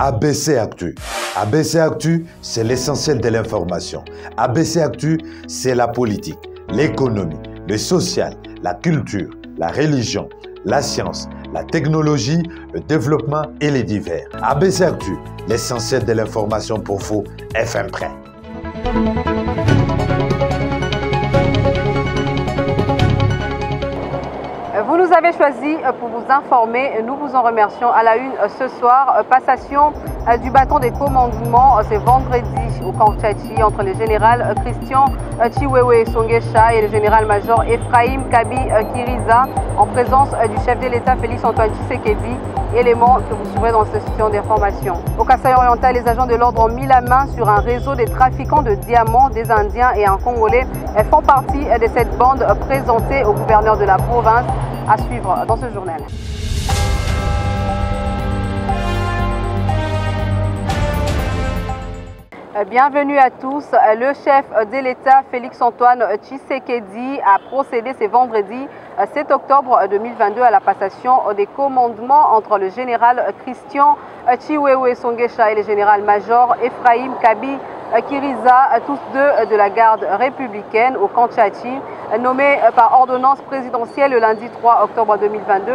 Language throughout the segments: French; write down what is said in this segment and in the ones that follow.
ABC Actu. ABC Actu, c'est l'essentiel de l'information. ABC Actu, c'est la politique, l'économie, le social, la culture, la religion, la science, la technologie, le développement et les divers. ABC Actu, l'essentiel de l'information pour vous, FM Prêt. Vous nous avez choisi pour vous informer, nous vous en remercions. À la une ce soir, passation du bâton des commandements, c'est vendredi au camp Tchachi entre le général Christian Chiwewe Songesha et le général-major Ephraim Kabi Kiriza en présence du chef de l'État Félix-Antoine Tshisekedi, élément que vous suivrez dans cette session d'information. Au Kasaï oriental, les agents de l'ordre ont mis la main sur un réseau de trafiquants de diamants, des Indiens et un Congolais. Elles font partie de cette bande présentée au gouverneur de la province. À suivre dans ce journal. Bienvenue à tous. Le chef de l'État, Félix-Antoine Tshisekedi, a procédé ce vendredi 7 octobre 2022 à la passation des commandements entre le général Christian Chiwewe Songesha et le général-major Ephraim Kabi Kiriza, tous deux de la garde républicaine au camp Tchachi, nommé par ordonnance présidentielle le lundi 3 octobre 2022.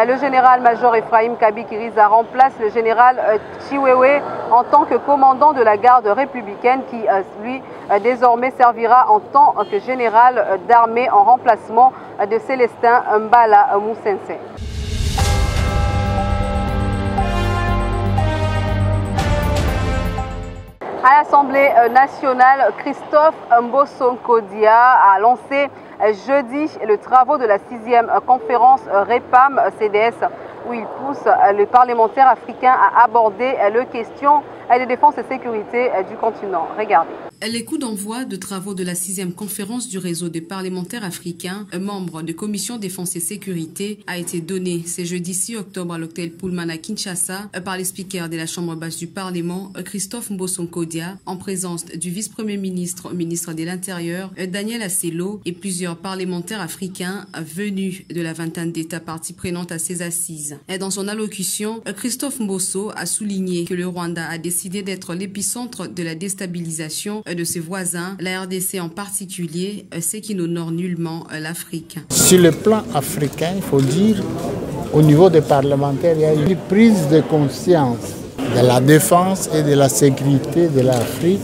Le général-major Ephraim Kabi Kiriza remplace le général Chiwewe en tant que commandant de la garde républicaine qui, lui, désormais servira en tant que général d'armée en remplacement de Célestin Mbala Moussense. À l'Assemblée nationale, Christophe Mbosso-Nkodia a lancé jeudi les travaux de la 6e conférence REPAM-CDS où il pousse les parlementaires africains à aborder les questions de défense et sécurité du continent. Regardez. Les coups d'envoi de travaux de la 6e conférence du réseau des parlementaires africains, membre de commission défense et sécurité, a été donné ce jeudi 6 octobre à l'hôtel Pullman à Kinshasa par les speakers de la Chambre basse du Parlement, Christophe Mbosso-Nkodia, en présence du vice-premier ministre, ministre de l'Intérieur, Daniel Assello, et plusieurs parlementaires africains venus de la vingtaine d'États parties prenantes à ces assises. Et dans son allocution, Christophe Mbosso a souligné que le Rwanda a décidé d'être l'épicentre de la déstabilisation de ses voisins, la RDC en particulier, ce qui n'honore nullement l'Afrique. Sur le plan africain, il faut dire, au niveau des parlementaires, il y a une prise de conscience de la défense et de la sécurité de l'Afrique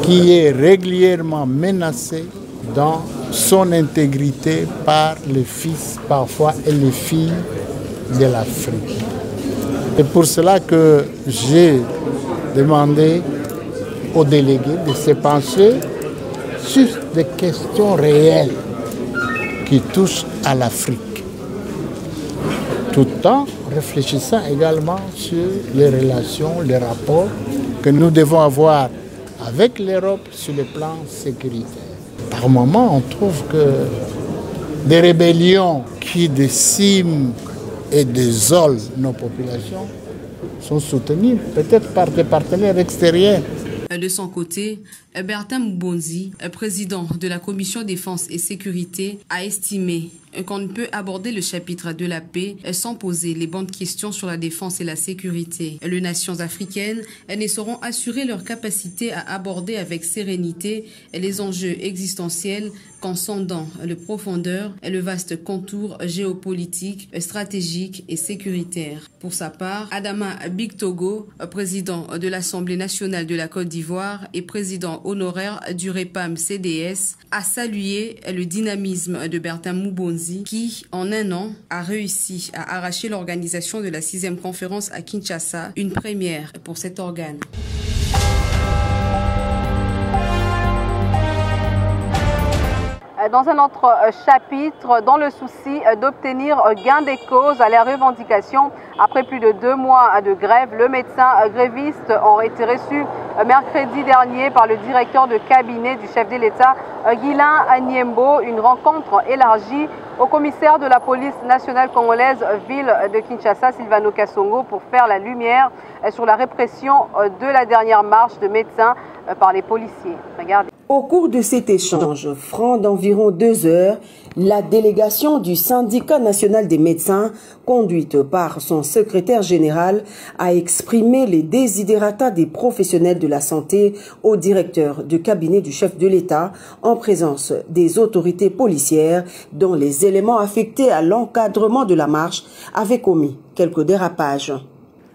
qui est régulièrement menacée dans son intégrité par les fils parfois et les filles de l'Afrique. C'est pour cela que j'ai demandé aux délégués de se pencher sur des questions réelles qui touchent à l'Afrique, tout en réfléchissant également sur les relations, les rapports que nous devons avoir avec l'Europe sur le plan sécuritaire. Par moments, on trouve que des rébellions qui déciment et désolent nos populations sont soutenues peut-être par des partenaires extérieurs. De son côté, Bertin Mbonzi, président de la commission défense et sécurité, a estimé qu'on ne peut aborder le chapitre de la paix sans poser les bonnes questions sur la défense et la sécurité. Les nations africaines ne sauront assurer leur capacité à aborder avec sérénité les enjeux existentiels qu'en sondant le profondeur et le vaste contour géopolitique, stratégique et sécuritaire. Pour sa part, Adama Bictogo, président de l'Assemblée nationale de la Côte d'Ivoire et président honoraire du REPAM-CDS, a salué le dynamisme de Bertin Mbonzi qui, en un an, a réussi à arracher l'organisation de la 6e conférence à Kinshasa, une première pour cet organe. Dans un autre chapitre, dans le souci d'obtenir gain des causes à la revendication, après plus de 2 mois de grève, le médecin gréviste ont été reçus mercredi dernier par le directeur de cabinet du chef de l'État, Guilain Agniembo, une rencontre élargie au commissaire de la police nationale congolaise ville de Kinshasa, Silvano Kasongo, pour faire la lumière sur la répression de la dernière marche de médecins par les policiers. Regardez. Au cours de cet échange franc d'environ 2 heures, la délégation du syndicat national des médecins, conduite par son secrétaire général, a exprimé les desiderata des professionnels de la santé au directeur du cabinet du chef de l'État en présence des autorités policières dont les éléments affectés à l'encadrement de la marche avaient commis quelques dérapages.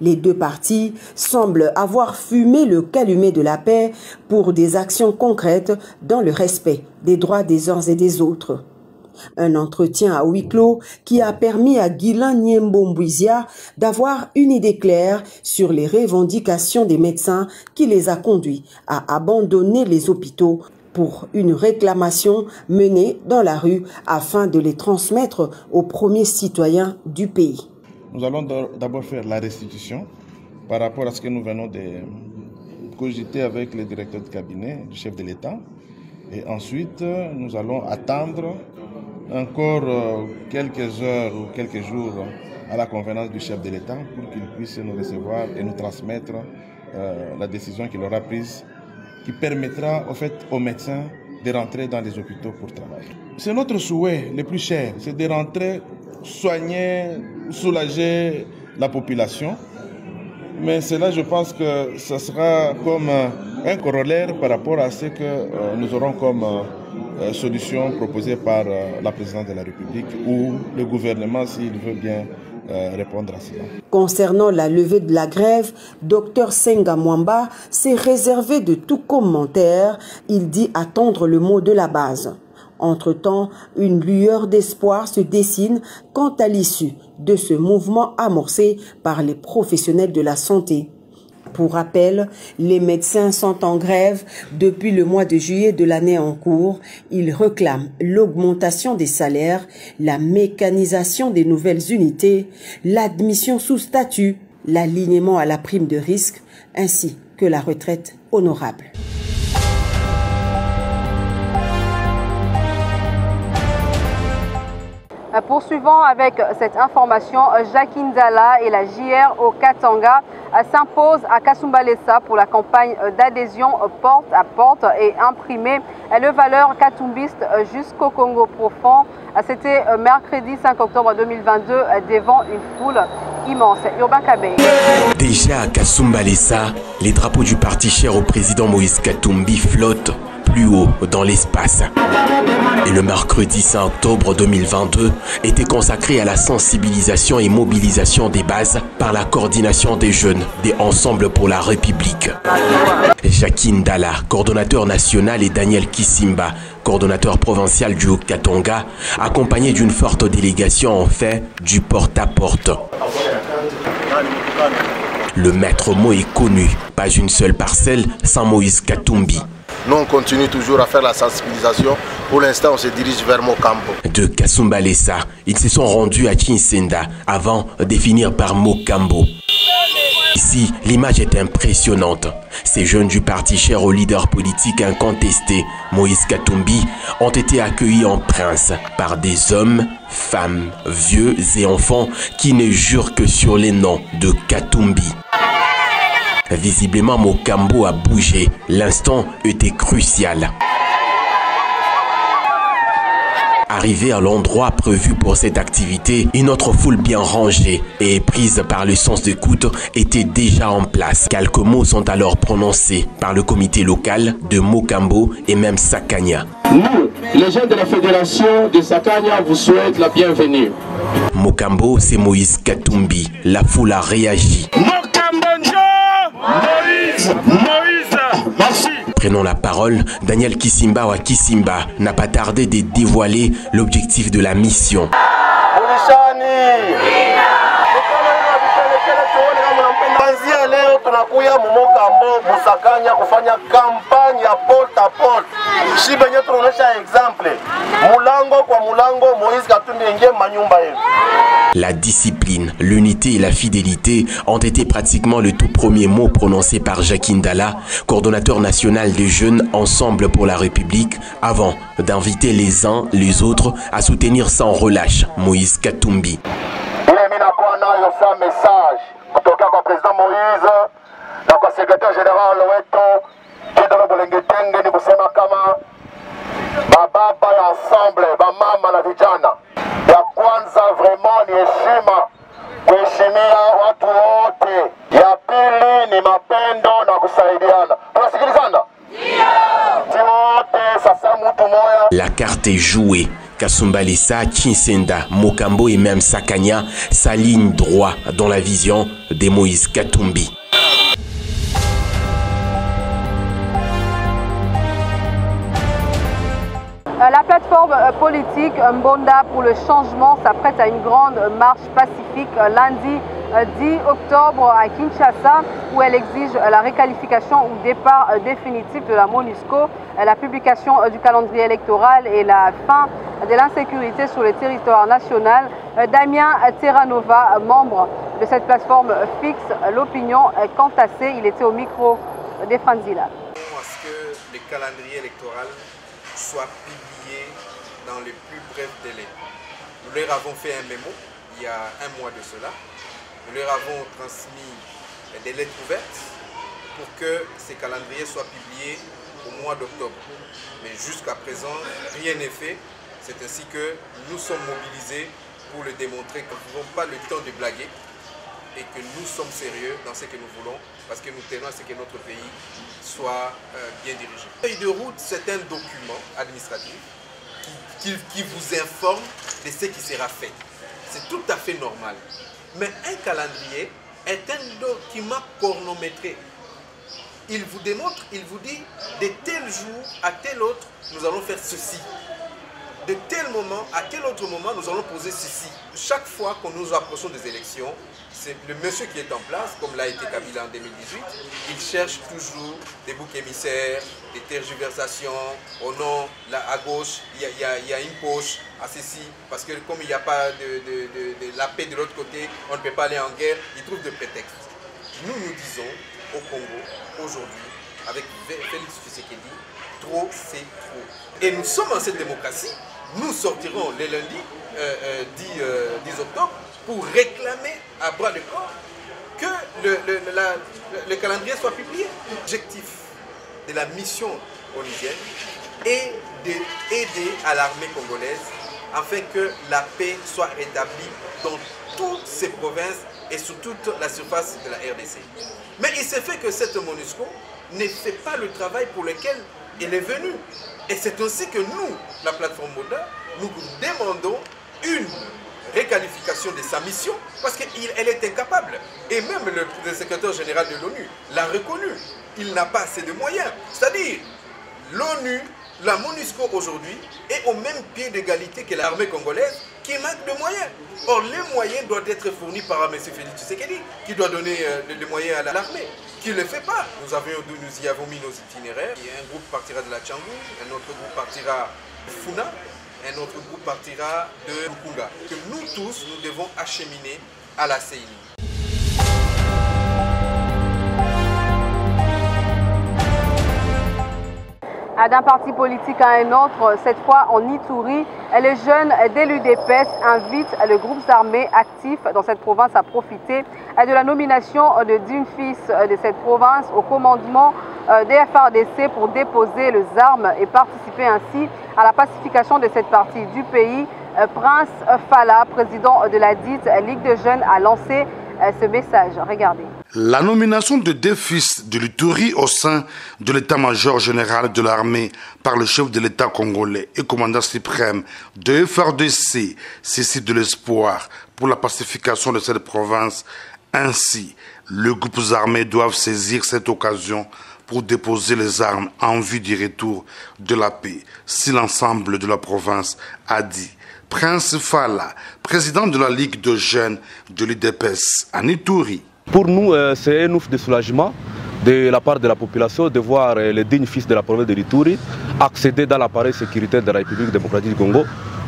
Les deux parties semblent avoir fumé le calumet de la paix pour des actions concrètes dans le respect des droits des uns et des autres. Un entretien à huis clos qui a permis à Guilain Niembo-Mbouizia d'avoir une idée claire sur les revendications des médecins qui les a conduits à abandonner les hôpitaux pour une réclamation menée dans la rue afin de les transmettre aux premiers citoyens du pays. Nous allons d'abord faire la restitution par rapport à ce que nous venons de cogiter avec le directeur de cabinet du chef de l'État. Et ensuite, nous allons attendre encore quelques heures ou quelques jours à la convenance du chef de l'État pour qu'il puisse nous recevoir et nous transmettre la décision qu'il aura prise, qui permettra au fait aux médecins de rentrer dans les hôpitaux pour travailler. C'est notre souhait le plus cher, c'est de rentrer, soigner, soulager la population. Mais cela, je pense que ce sera comme un corollaire par rapport à ce que nous aurons comme solution proposée par la présidente de la République ou le gouvernement s'il veut bien répondre à cela. Concernant la levée de la grève, Dr Senga Mwamba s'est réservé de tout commentaire. Il dit attendre le mot de la base. Entre-temps, une lueur d'espoir se dessine quant à l'issue de ce mouvement amorcé par les professionnels de la santé. Pour rappel, les médecins sont en grève depuis le mois de juillet de l'année en cours. Ils réclament l'augmentation des salaires, la mécanisation des nouvelles unités, l'admission sous statut, l'alignement à la prime de risque, ainsi que la retraite honorable. Poursuivant avec cette information, Jacqueline Dala et la JR au Katanga s'imposent à Kasumbalesa pour la campagne d'adhésion porte à porte et imprimer le valeur katumbiste jusqu'au Congo profond. C'était mercredi 5 octobre 2022 devant une foule immense. Urbain Kabé. Déjà à Kasumbalesa, les drapeaux du parti cher au président Moïse Katumbi flottent plus haut dans l'espace. Et le mercredi 5 octobre 2022 était consacré à la sensibilisation et mobilisation des bases par la coordination des jeunes des Ensemble pour la République. Jacqueline Dala, coordonnateur national, et Daniel Kisimba, coordonnateur provincial du Haut-Katanga, accompagné d'une forte délégation, ont fait du porte-à-porte. Le maître mot est connu, pas une seule parcelle sans Moïse Katumbi. Nous, on continue toujours à faire la sensibilisation. Pour l'instant, on se dirige vers Mokambo. De Kasumbalesa, ils se sont rendus à Kinsenda avant de finir par Mokambo. Ici, l'image est impressionnante. Ces jeunes du parti cher au leader politique incontesté, Moïse Katumbi, ont été accueillis en prince par des hommes, femmes, vieux et enfants qui ne jurent que sur les noms de Katumbi. Visiblement, Mokambo a bougé. L'instant était crucial. Arrivé à l'endroit prévu pour cette activité, une autre foule bien rangée et prise par le sens d'écoute était déjà en place. Quelques mots sont alors prononcés par le comité local de Mokambo et même Sakanya. Nous, les gens de la fédération de Sakanya, vous souhaitent la bienvenue. Mokambo, c'est Moïse Katumbi. La foule a réagi. Moïse, merci. Prenant la parole, Daniel Kisimba wa Kisimba n'a pas tardé de dévoiler l'objectif de la mission. Kuanzia leo tunakuya Mokambo Musakanya kufanya kampanya porte à porte. Shibe nyetu tunaonesha exemple. Mulango kwa mulango Moïse Katumbi ingie manyumba yetu. La discipline, l'unité et la fidélité ont été pratiquement le tout premier mot prononcé par Jacqueline Dala, coordonnateur national des jeunes Ensemble pour la République, avant d'inviter les uns les autres à soutenir sans relâche Moïse Katumbi. Message kutoka kwa président Moïse na kwa secrétaire général wetu Kidoro Bolengetenge ni kusema kama bababa ya ensemble, bamama na vijana, ya kwanza vraiment ni heshima, kuheshimia watu wote. Ya pili ni mapendo na kusaidiana. Tunasikilizana? Ndio. Wote sasa mtu moya. La carte est jouée. Kasumbalesa, Chinsenda, Mokambo et même Sakanya s'alignent droit dans la vision de Moïse Katumbi. La plateforme politique Mbonda pour le changement s'apprête à une grande marche pacifique lundi 10 octobre à Kinshasa, où elle exige la réqualification ou départ définitif de la MONUSCO, la publication du calendrier électoral et la fin de l'insécurité sur le territoire national. Damien Terranova, membre de cette plateforme, fixe l'opinion quant à ça. Il était au micro de Franzila. Est-ce que le calendrier électoral soit publié dans les plus brefs délais? Nous leur avons fait un mémo il y a un mois de cela. Nous leur avons transmis des lettres ouvertes pour que ces calendriers soient publiés au mois d'octobre. Mais jusqu'à présent, rien n'est fait. C'est ainsi que nous sommes mobilisés pour le démontrer que nous n'avons pas le temps de blaguer et que nous sommes sérieux dans ce que nous voulons, parce que nous tenons à ce que notre pays soit bien dirigé. La feuille de route, c'est un document administratif qui vous informe de ce qui sera fait. C'est tout à fait normal. Mais un calendrier est un document chronométré. Il vous démontre, il vous dit, de tel jour à tel autre, nous allons faire ceci. De tel moment à tel autre moment, nous allons poser ceci. Chaque fois que nous approchons des élections, c'est le monsieur qui est en place, comme l'a été Kabila en 2018, il cherche toujours des boucs émissaires, des tergiversations. Oh non, là à gauche, il y a une poche à ceci, parce que comme il n'y a pas de la paix de l'autre côté, on ne peut pas aller en guerre, il trouve des prétextes. Nous disons au Congo, aujourd'hui, avec Félix Tshisekedi, trop c'est trop. Et nous sommes en cette démocratie, nous sortirons le lundi 10 octobre pour réclamer à bras de corps que le calendrier soit publié. L'objectif de la mission onusienne est d'aider à l'armée congolaise afin que la paix soit rétablie dans toutes ces provinces et sur toute la surface de la RDC. Mais il s'est fait que cette MONUSCO ne fait pas le travail pour lequel elle est venue. Et c'est ainsi que nous, la plateforme Mbonda, nous demandons une réqualification de sa mission parce qu'elle est incapable. Et même le secrétaire général de l'ONU l'a reconnu. Il n'a pas assez de moyens. C'est-à-dire, l'ONU, la MONUSCO aujourd'hui, est au même pied d'égalité que l'armée congolaise qui manque de moyens. Or, les moyens doivent être fournis par M. Félix Tshisekedi, qui doit donner les moyens à l'armée, qui ne le fait pas. Nous y avons mis nos itinéraires. Un groupe partira de la Tchangou, un autre groupe partira de Funa, un autre groupe partira de Lukunga. Que nous tous, nous devons acheminer à la CENI. D'un parti politique à un autre, cette fois en Ituri, les jeunes de l'UDPS invitent le groupe armé actif dans cette province à profiter de la nomination de d'une fils de cette province au commandement des FARDC pour déposer les armes et participer ainsi à la pacification de cette partie du pays. Prince Fala, président de la dite Ligue de jeunes, a lancé ce message. Regardez. La nomination de deux fils de l'Ituri au sein de l'état-major général de l'armée par le chef de l'État congolais et commandant suprême de FARDC suscite de l'espoir pour la pacification de cette province. Ainsi, les groupes armés doivent saisir cette occasion pour déposer les armes en vue du retour de la paix, si l'ensemble de la province a dit. Prince Fala, président de la Ligue de jeunes de l'UDPS en Ituri. Pour nous, c'est un ouf de soulagement de la part de la population de voir les dignes fils de la province de l'Ituri accéder dans l'appareil sécuritaire de la République démocratique du Congo.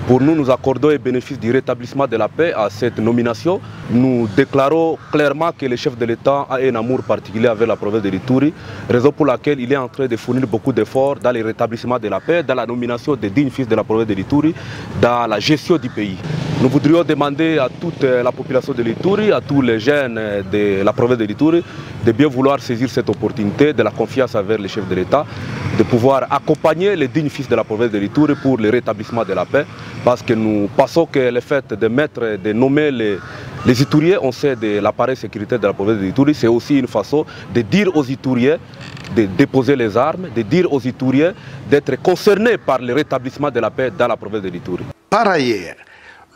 Pour nous, nous accordons les bénéfices du rétablissement de la paix à cette nomination. Nous déclarons clairement que le chef de l'État a un amour particulier avec la province de l'Ituri, raison pour laquelle il est en train de fournir beaucoup d'efforts dans le rétablissement de la paix, dans la nomination des dignes fils de la province de l'Ituri, dans la gestion du pays. Nous voudrions demander à toute la population de l'Ituri, à tous les jeunes de la province de l'Ituri, de bien vouloir saisir cette opportunité, de la confiance envers les chefs de l'État, de pouvoir accompagner les dignes fils de la province de l'Ituri pour le rétablissement de la paix, parce que nous pensons que le fait de nommer les Ituriens, on sait de l'appareil sécuritaire de la province de l'Ituri, c'est aussi une façon de dire aux Ituriens de déposer les armes, de dire aux Ituriens d'être concernés par le rétablissement de la paix dans la province de l'Ituri. Par ailleurs,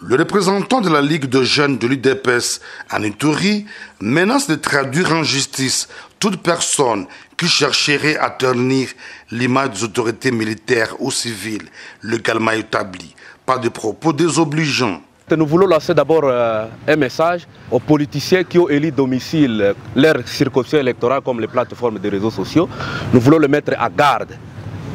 le représentant de la Ligue de jeunes de l'UDPS en Ituri menace de traduire en justice toute personne qui chercherait à ternir l'image des autorités militaires ou civiles légalement établies par des propos désobligeants. Nous voulons lancer d'abord un message aux politiciens qui ont élu domicile leur circonscription électorale comme les plateformes des réseaux sociaux. Nous voulons les mettre à garde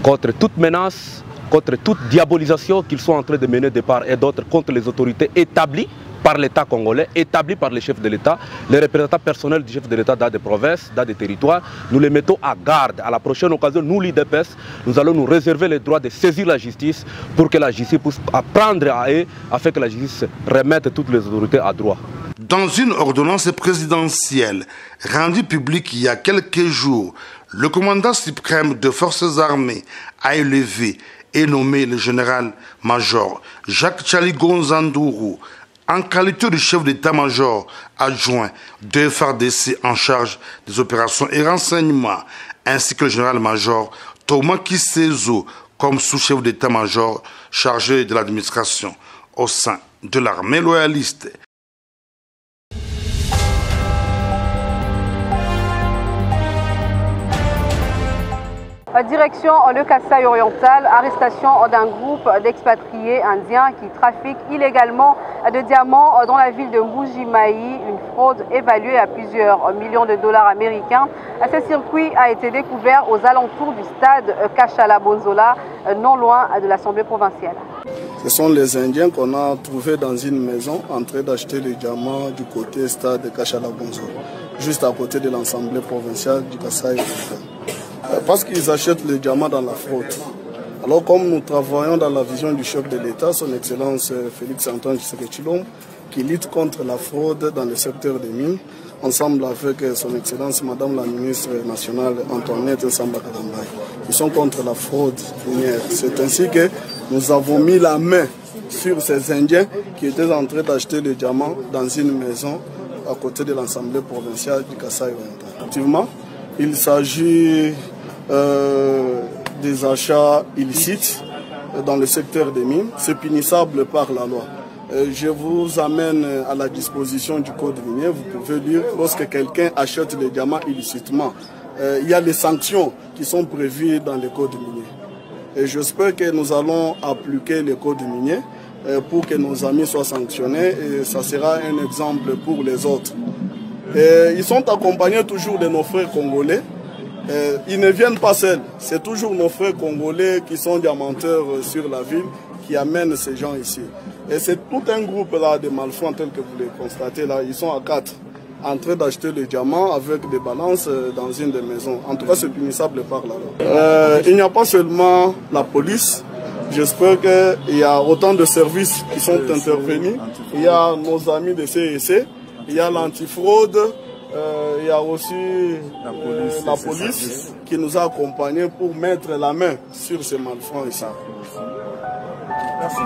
contre toute menace, contre toute diabolisation qu'ils sont en train de mener de part et d'autre contre les autorités établies par l'État congolais, établies par les chefs de l'État, les représentants personnels du chef de l'État dans des provinces, dans des territoires. Nous les mettons à garde. À la prochaine occasion, nous, l'UDPS, nous allons nous réserver le droit de saisir la justice pour que la justice puisse apprendre à eux, afin que la justice remette toutes les autorités à droit. Dans une ordonnance présidentielle rendue publique il y a quelques jours, le commandant suprême des forces armées a élevé et nommé le général-major Jacques Tchaligonzandourou en qualité de chef d'état-major adjoint de FARDC en charge des opérations et renseignements, ainsi que le général-major Thomas Kisezo comme sous-chef d'état-major chargé de l'administration au sein de l'armée loyaliste. Direction le Kasaï oriental, arrestation d'un groupe d'expatriés indiens qui trafiquent illégalement de diamants dans la ville de Mbuji-Mayi, une fraude évaluée à plusieurs millions de dollars américains. Ce circuit a été découvert aux alentours du stade Kashala-Bonzola, non loin de l'Assemblée provinciale. Ce sont les Indiens qu'on a trouvés dans une maison en train d'acheter les diamants du côté stade Kashala-Bonzola, juste à côté de l'Assemblée provinciale du Kasaï oriental. Parce qu'ils achètent les diamants dans la fraude. Alors comme nous travaillons dans la vision du chef de l'État, son Excellence Félix-Antoine Tshisekedi Tshilombo, qui lutte contre la fraude dans le secteur des mines, ensemble avec son Excellence Madame la ministre nationale Antoinette Samba-Kalambay. Ils sont contre la fraude minière. C'est ainsi que nous avons mis la main sur ces Indiens qui étaient en train d'acheter les diamants dans une maison à côté de l'Assemblée provinciale du Kasaï oriental. Effectivement, il s'agit des achats illicites dans le secteur des mines. C'est punissable par la loi. Je vous amène à la disposition du code minier. Vous pouvez lire, lorsque quelqu'un achète des diamants illicitement, il y a les sanctions qui sont prévues dans le code minier. Et j'espère que nous allons appliquer le code minier pour que nos amis soient sanctionnés et ça sera un exemple pour les autres. Et ils sont accompagnés toujours de nos frères congolais. Ils ne viennent pas seuls, c'est toujours nos frères congolais qui sont diamanteurs sur la ville qui amènent ces gens ici. Et c'est tout un groupe là de malfrats tel que vous le constatez là, ils sont à 4 en train d'acheter les diamants avec des balances dans une des maisons. En tout cas, c'est punissable par la loi. Il n'y a pas seulement la police, j'espère qu'il y a autant de services qui sont intervenus. Il y a nos amis de CEC, il y a l'antifraude. Il y a aussi la police qui nous a accompagnés pour mettre la main sur ces malfrats ici. Merci.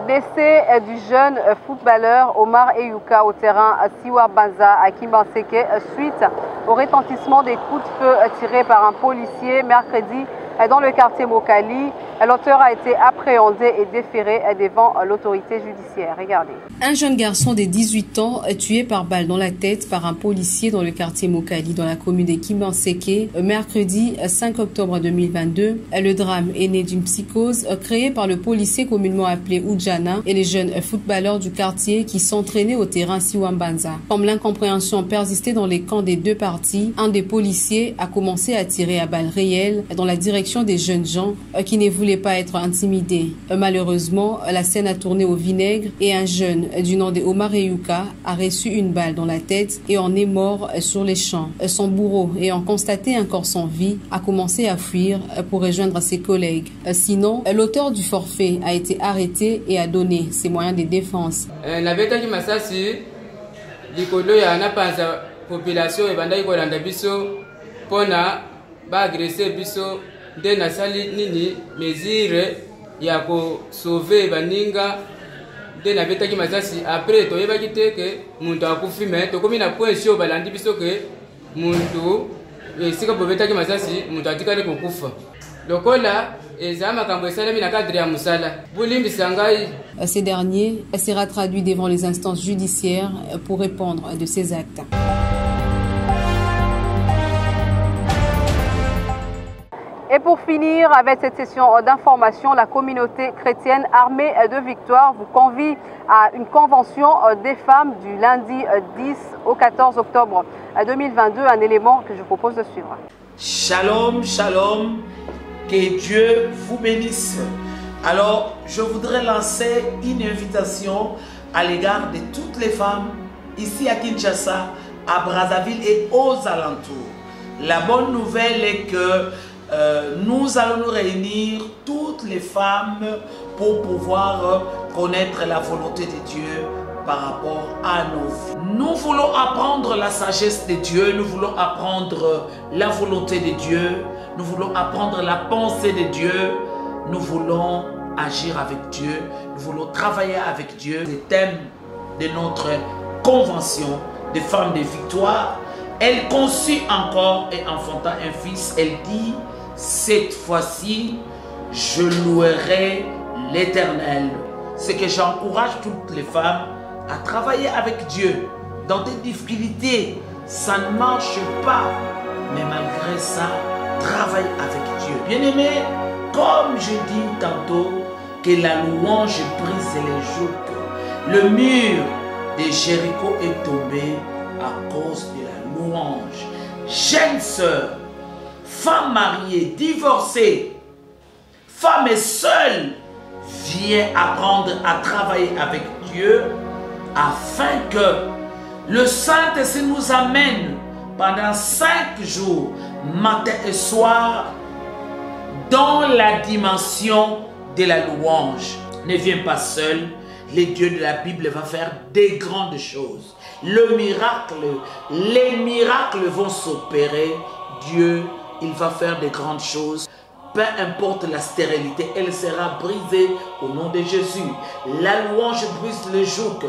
Décès du jeune footballeur Omar Eyouka au terrain Siwa Banza à Kimbanseke suite au retentissement des coups de feu tirés par un policier mercredi dans le quartier Mokali. L'auteur a été appréhendé et déféré devant l'autorité judiciaire. Regardez. Un jeune garçon de 18 ans tué par balle dans la tête par un policier dans le quartier Mokali, dans la commune de Kimbanseke, mercredi 5 octobre 2022. Le drame est né d'une psychose créée par le policier communément appelé Oudjana et les jeunes footballeurs du quartier qui s'entraînaient au terrain Siwambanza. Comme l'incompréhension persistait dans les camps des deux parties, un des policiers a commencé à tirer à balles réelles dans la direction des jeunes gens qui ne voulaient voulait pas être intimidé. Malheureusement, la scène a tourné au vinaigre et un jeune du nom de Omar Eyouka a reçu une balle dans la tête et en est mort sur les champs. Son bourreau, ayant constaté un corps sans vie, a commencé à fuir pour rejoindre ses collègues. Sinon, l'auteur du forfait a été arrêté et a donné ses moyens de défense. Population ebandaki kolanda biso pona ba agresser biso nde nasali nini mesure ya ko sauver baninga nde nabetaki masasi après toyebaki te ke muntu akufi me tokomi na point sio balandi biso ke muntu esika bobetaki masasi muntu atikali kokufa lokola. Ce dernier sera traduit devant les instances judiciaires pour répondre de ces actes. Et pour finir avec cette session d'information, la communauté chrétienne Armée de Victoire vous convie à une convention des femmes du lundi 10 au 14 octobre 2022, un élément que je vous propose de suivre. Shalom, shalom. Que Dieu vous bénisse. Alors, je voudrais lancer une invitation à l'égard de toutes les femmes ici à Kinshasa, à Brazzaville et aux alentours. La bonne nouvelle est que nous allons nous réunir toutes les femmes pour pouvoir connaître la volonté de Dieu par rapport à nos vies. Nous voulons apprendre la sagesse de Dieu, nous voulons apprendre la volonté de Dieu, nous voulons apprendre la pensée de Dieu, nous voulons agir avec Dieu, nous voulons travailler avec Dieu. Le thème de notre convention des femmes de victoire, elle conçut encore et enfanta un fils, elle dit, cette fois-ci, je louerai l'Éternel. C'est que j'encourage toutes les femmes à travailler avec Dieu. Dans des difficultés, ça ne marche pas, mais malgré ça, travaille avec Dieu. Bien-aimé, comme je dis tantôt, que la louange brise les jougs. Le mur de Jéricho est tombé à cause de la louange. Jeune sœur, femme mariée, divorcée, femme seule, viens apprendre à travailler avec Dieu afin que le Saint-Esprit nous amène pendant 5 jours, matin et soir, dans la dimension de la louange. Ne viens pas seul, le Dieu de la Bible va faire des grandes choses. Les miracles vont s'opérer. Dieu, il va faire des grandes choses. Peu importe la stérilité, elle sera brisée au nom de Jésus. La louange brise le joug.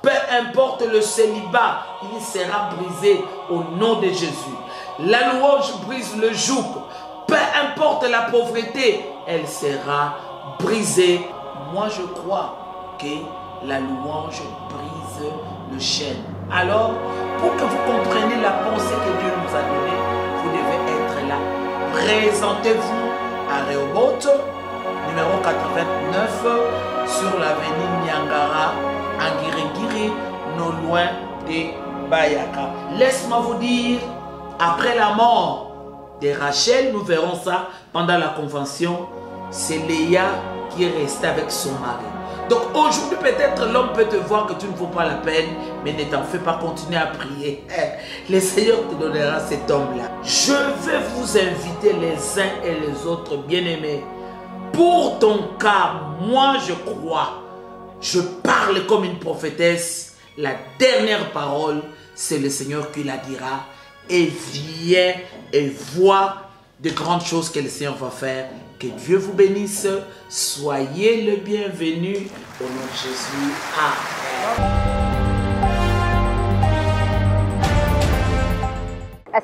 Peu importe le célibat, il sera brisé au nom de Jésus. La louange brise le joug. Peu importe la pauvreté, elle sera brisée. Moi, je crois que la louange brise le chêne. Alors, pour que vous compreniez la pensée que Dieu nous a donnée, vous devez être là. Présentez-vous à Rehoboth, numéro 89, sur l'avenue Nyangara, à Ngirengiri, non loin de Bayaka. Laisse-moi vous dire, après la mort de Rachel, nous verrons ça pendant la convention, c'est Léa qui est restée avec son mari. Donc aujourd'hui, peut-être l'homme peut te voir que tu ne vaux pas la peine, mais ne t'en fais pas, continuer à prier. Le Seigneur te donnera cet homme-là. Je vais vous inviter les uns et les autres, bien-aimés. Pour ton cas, moi je crois, je parle comme une prophétesse. La dernière parole, c'est le Seigneur qui la dira. Et viens et vois de grandes choses que le Seigneur va faire. Que Dieu vous bénisse. Soyez le bienvenu au nom de Jésus. Amen.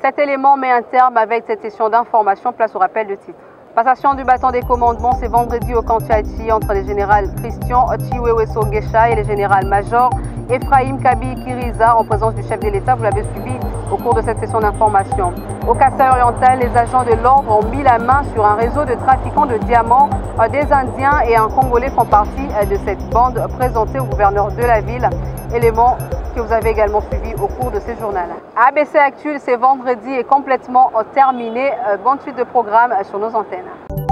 Cet élément met un terme avec cette session d'information. Place au rappel de titre. Passation du bâton des commandements, c'est vendredi au camp Tchachi entre les généraux Christian Chiweweso Gesha et les généraux-majors Ephraim Kabi Kiriza en présence du chef de l'État. Vous l'avez suivi au cours de cette session d'information. Au Kasaï-Oriental, les agents de l'ordre ont mis la main sur un réseau de trafiquants de diamants. Des Indiens et un Congolais font partie de cette bande présentée au gouverneur de la ville. Élément que vous avez également suivi au cours de ces journaux. ABC Actu, c'est vendredi et complètement terminé. Bonne suite de programme sur nos antennes.